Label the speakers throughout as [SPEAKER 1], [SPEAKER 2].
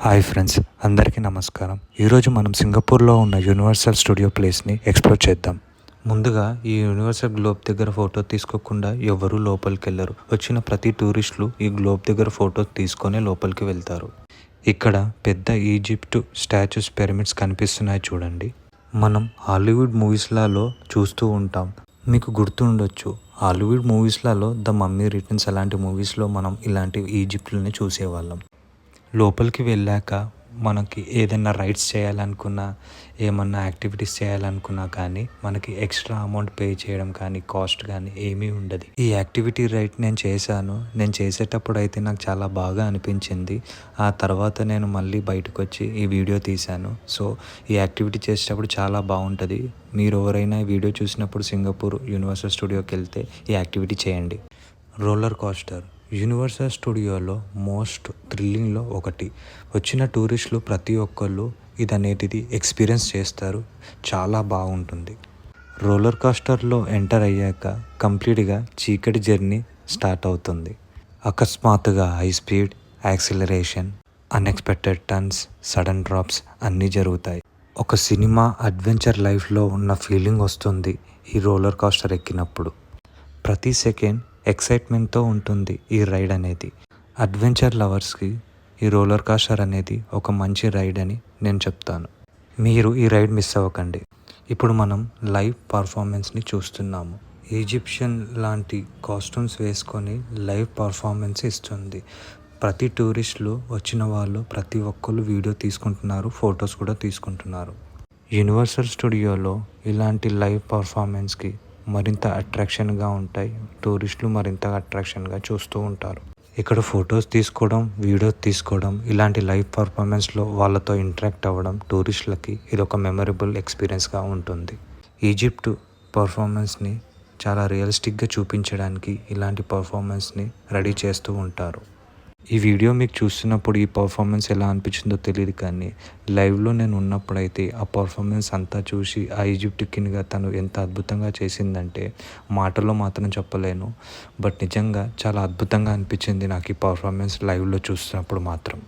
[SPEAKER 1] Hi friends, అందరికీ నమస్కారం. ఈరోజు మనం సింగపూర్లో ఉన్న యూనివర్సల్ స్టూడియో ప్లేస్ని ఎక్స్ప్లోర్ చేద్దాం. ముందుగా ఈ యూనివర్సల్ గ్లోబ్ దగ్గర ఫోటో తీసుకోకుండా ఎవరూ లోపలికి వెళ్ళరు. వచ్చిన ప్రతి టూరిస్టులు ఈ గ్లోబ్ దగ్గర ఫోటో తీసుకొని లోపలికి వెళ్తారు. ఇక్కడ పెద్ద ఈజిప్ట్ స్టాచ్యూస్, పిరమిడ్స్ కనిపిస్తున్నాయి చూడండి. మనం హాలీవుడ్ మూవీస్లలో చూస్తూ ఉంటాం. మీకు గుర్తుండొచ్చు, హాలీవుడ్ మూవీస్లలో ద మమ్మీ రిటర్న్స్ అలాంటి మూవీస్లో మనం ఇలాంటి ఈజిప్ట్లని చూసేవాళ్ళం. లోపలికి వెళ్ళాక మనకి ఏదైనా రైడ్స్ చేయాలనుకున్నా, ఏమన్నా యాక్టివిటీస్ చేయాలనుకున్నా కానీ మనకి ఎక్స్ట్రా అమౌంట్ పే చేయడం కానీ, కాస్ట్ కానీ ఏమీ ఉండదు. ఈ యాక్టివిటీ రైడ్ నేను చేశాను. నేను చేసేటప్పుడు అయితే నాకు చాలా బాగా అనిపించింది. ఆ తర్వాత నేను మళ్ళీ బయటకు వచ్చి ఈ వీడియో తీశాను. సో ఈ యాక్టివిటీ చేసేటప్పుడు చాలా బాగుంటుంది. మీరు ఎవరైనా ఈ వీడియో చూసినప్పుడు సింగపూర్ యూనివర్సల్ స్టూడియోకి వెళ్తే ఈ యాక్టివిటీ చేయండి. రోలర్ కోస్టర్ యూనివర్సల్ స్టూడియోలో మోస్ట్ థ్రిల్లింగ్లో ఒకటి. వచ్చిన టూరిస్టులు ప్రతి ఒక్కళ్ళు ఇదనేటిది ఎక్స్పీరియన్స్ చేస్తారు. చాలా బాగుంటుంది. రోలర్ కోస్టర్లో ఎంటర్ అయ్యాక కంప్లీట్గా చీకటి జర్నీ స్టార్ట్ అవుతుంది. అకస్మాత్తుగా high speed, acceleration, unexpected turns, sudden drops అన్నీ జరుగుతాయి. ఒక సినిమా అడ్వెంచర్ లైఫ్లో ఉన్న ఫీలింగ్ వస్తుంది ఈ రోలర్ కోస్టర్ ఎక్కినప్పుడు. ప్రతి సెకండ్ ఎక్సైట్మెంట్తో ఉంటుంది ఈ రైడ్ అనేది. అడ్వెంచర్ లవర్స్కి ఈ రోలర్ కోస్టర్ అనేది ఒక మంచి రైడ్ అని నేను చెప్తాను. మీరు ఈ రైడ్ మిస్ అవ్వకండి. ఇప్పుడు మనం లైవ్ పర్ఫార్మెన్స్ని చూస్తున్నాము. ఈజిప్షియన్ లాంటి కాస్ట్యూమ్స్ వేసుకొని లైవ్ పర్ఫార్మెన్స్ ఇస్తుంది. ప్రతి టూరిస్టులు వచ్చిన వాళ్ళు ప్రతి ఒక్కరు వీడియో తీసుకుంటున్నారు, ఫొటోస్ కూడా తీసుకుంటున్నారు. యూనివర్సల్ స్టూడియోలో ఇలాంటి లైవ్ పర్ఫార్మెన్స్కి మరింత అట్రాక్షన్గా ఉంటాయి. టూరిస్టులు మరింత అట్రాక్షన్గా చూస్తూ ఉంటారు. ఇక్కడ ఫొటోస్ తీసుకోవడం, వీడియోస్ తీసుకోవడం, ఇలాంటి లైవ్ పర్ఫార్మెన్స్లో వాళ్ళతో ఇంటరాక్ట్ అవ్వడం టూరిస్టులకి ఇది ఒక మెమరబుల్ ఎక్స్పీరియన్స్గా ఉంటుంది. ఈజిప్ట్ పర్ఫార్మెన్స్ని చాలా రియలిస్టిక్గా చూపించడానికి ఇలాంటి పర్ఫార్మెన్స్ని రెడీ చేస్తూ ఉంటారు. ఈ వీడియో మీకు చూస్తున్నప్పుడు ఈ పర్ఫార్మెన్స్ ఎలా అనిపించిందో తెలియదు, కానీ లైవ్లో నేను ఉన్నప్పుడైతే ఆ పర్ఫార్మెన్స్ అంతా చూసి ఆ ఈజిప్ట్ కింగ్గా తను ఎంత అద్భుతంగా చేసిందంటే మాటల్లో మాత్రం చెప్పలేను. బట్ నిజంగా చాలా అద్భుతంగా అనిపించింది నాకు ఈ పర్ఫార్మెన్స్ లైవ్లో చూస్తున్నప్పుడు మాత్రం.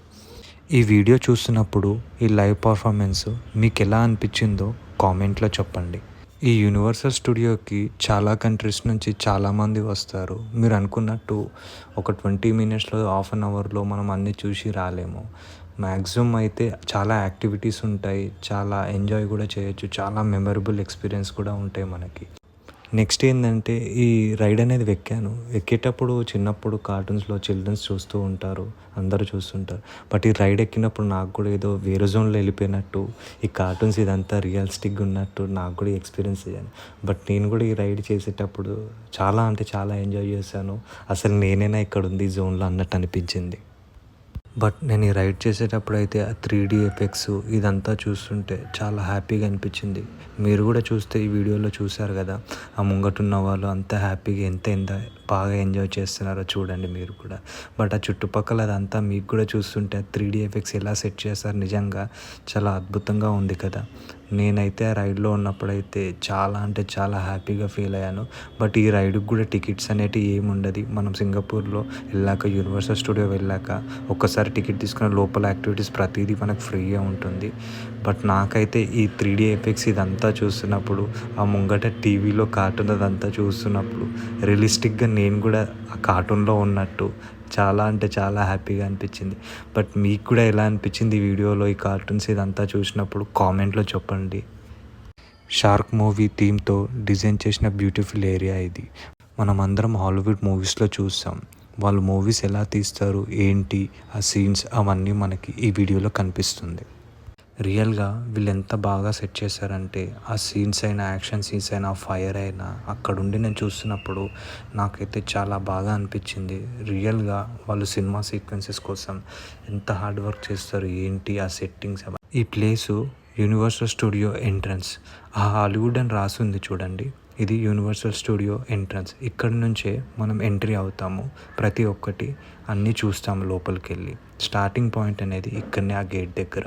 [SPEAKER 1] ఈ వీడియో చూస్తున్నప్పుడు ఈ లైవ్ పర్ఫార్మెన్స్ మీకు ఎలా అనిపించిందో కామెంట్లో చెప్పండి. ఈ యూనివర్సల్ స్టూడియోకి చాలా కంట్రీస్ నుంచి చాలామంది వస్తారు. మీరు అనుకున్నట్టు ఒక 20 మినిట్స్లో, హాఫ్ అన్ అవర్లో మనం అన్నీ చూసి రాలేము. మ్యాక్సిమం అయితే చాలా యాక్టివిటీస్ ఉంటాయి, చాలా ఎంజాయ్ కూడా చేయొచ్చు, చాలా మెమరబుల్ ఎక్స్పీరియన్స్ కూడా ఉంటాయి మనకి. నెక్స్ట్ ఏంటంటే ఈ రైడ్ అనేది ఎక్కేటప్పుడు చిన్నప్పుడు కార్టూన్స్లో చిల్డ్రన్స్ చూస్తూ ఉంటారు, అందరూ చూస్తుంటారు. బట్ ఈ రైడ్ ఎక్కినప్పుడు నాకు కూడా ఏదో వేరే జోన్లో వెళ్ళిపోయినట్టు, ఈ కార్టూన్స్ ఇదంతా రియలిస్టిక్గా ఉన్నట్టు నాకు కూడా ఎక్స్పీరియన్స్ అయ్యాను. బట్ నేను కూడా ఈ రైడ్ చేసేటప్పుడు చాలా అంటే చాలా ఎంజాయ్ చేశాను. అసలు నేనైనా ఇక్కడ ఉంది ఈ జోన్లో అన్నట్టు అనిపించింది. బట్ నేను ఈ రైడ్ చేసేటప్పుడు అయితే ఆ 3D ఎఫెక్ట్స్ ఇదంతా చూస్తుంటే చాలా హ్యాపీగా అనిపించింది. మీరు కూడా చూస్తే ఈ వీడియోలో చూశారు కదా, ఆ ముంగటున్న వాళ్ళు అంత హ్యాపీగా ఎంత బాగా ఎంజాయ్ చేస్తున్నారో చూడండి మీరు కూడా. బట్ ఆ చుట్టుపక్కల అదంతా మీకు కూడా చూస్తుంటే 3D ఎఫెక్ట్స్ ఎలా సెట్ చేశారు, నిజంగా చాలా అద్భుతంగా ఉంది కదా. నేనైతే ఆ రైడ్లో ఉన్నప్పుడైతే చాలా అంటే చాలా హ్యాపీగా ఫీల్ అయ్యాను. బట్ ఈ రైడ్కి కూడా టికెట్స్ అనేటివి ఏమి ఉండదు. మనం సింగపూర్లో వెళ్ళాక, యూనివర్సల్ స్టూడియో వెళ్ళాక ఒక్కసారి టికెట్ తీసుకున్న లోపల యాక్టివిటీస్ ప్రతిదీ మనకు ఫ్రీగా ఉంటుంది. బట్ నాకైతే ఈ 3D ఎఫెక్ట్స్ ఇదంతా చూస్తున్నప్పుడు, ఆ ముంగట టీవీలో కార్టూన్ అదంతా చూస్తున్నప్పుడు రియలిస్టిక్గా నేను కూడా ఆ కార్టూన్లో ఉన్నట్టు చాలా అంటే చాలా హ్యాపీగా అనిపించింది. బట్ మీకు కూడా ఎలా అనిపించింది ఈ వీడియోలో ఈ కార్టూన్స్ ఇదంతా చూసినప్పుడు కామెంట్లో చెప్పండి. షార్క్ మూవీ థీమ్తో డిజైన్ చేసిన బ్యూటిఫుల్ ఏరియా ఇది. మనం అందరం హాలీవుడ్ మూవీస్లో చూస్తాం. వాళ్ళు మూవీస్ ఎలా తీస్తారు, ఏంటి ఆ సీన్స్, అవన్నీ మనకి ఈ వీడియోలో కనిపిస్తుంది. రియల్గా వీళ్ళు ఎంత బాగా సెట్ చేశారంటే ఆ సీన్స్ అయినా, యాక్షన్ సీన్స్ అయినా, ఫైర్ అయినా అక్కడుండి నేను చూస్తున్నప్పుడు నాకైతే చాలా బాగా అనిపించింది. రియల్గా వాళ్ళు సినిమా సీక్వెన్సెస్ కోసం ఎంత హార్డ్ వర్క్ చేస్తారు, ఏంటి ఆ సెట్టింగ్స్. ఈ ప్లేసు యూనివర్సల్ స్టూడియో ఎంట్రన్స్. ఆ హాలీవుడ్ అని రాసి ఉంది చూడండి, ఇది యూనివర్సల్ స్టూడియో ఎంట్రన్స్. ఇక్కడి నుంచే మనం ఎంట్రీ అవుతాము. ప్రతి ఒక్కటి అన్నీ చూస్తాము లోపలికి వెళ్ళి. స్టార్టింగ్ పాయింట్ అనేది ఇక్కడనే, ఆ గేట్ దగ్గర.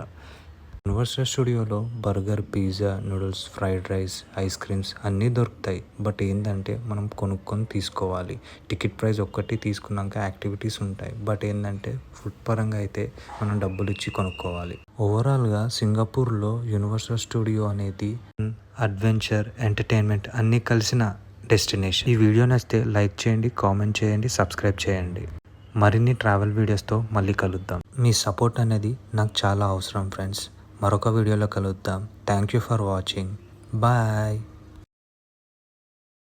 [SPEAKER 1] యూనివర్సల్ స్టూడియోలో burger, pizza, noodles, fried rice, ice creams అన్నీ దొరుకుతాయి. బట్ ఏంటంటే మనం కొనుక్కొని తీసుకోవాలి. టికెట్ ప్రైస్ ఒక్కటి తీసుకున్నాక యాక్టివిటీస్ ఉంటాయి. బట్ ఏంటంటే ఫుడ్ పరంగా అయితే మనం డబ్బులు ఇచ్చి కొనుక్కోవాలి. ఓవరాల్గా సింగపూర్లో యూనివర్సల్ స్టూడియో అనేది అడ్వెంచర్, ఎంటర్టైన్మెంట్ అన్నీ కలిసిన డెస్టినేషన్. ఈ వీడియో నచ్చితే లైక్ చేయండి, కామెంట్ చేయండి, సబ్స్క్రైబ్ చేయండి. మరిన్ని ట్రావెల్ వీడియోస్తో మళ్ళీ కలుద్దాం. మీ సపోర్ట్ అనేది నాకు చాలా అవసరం ఫ్రెండ్స్. మరొక వీడియోలో కలుద్దాం. Thank you for watching. Bye.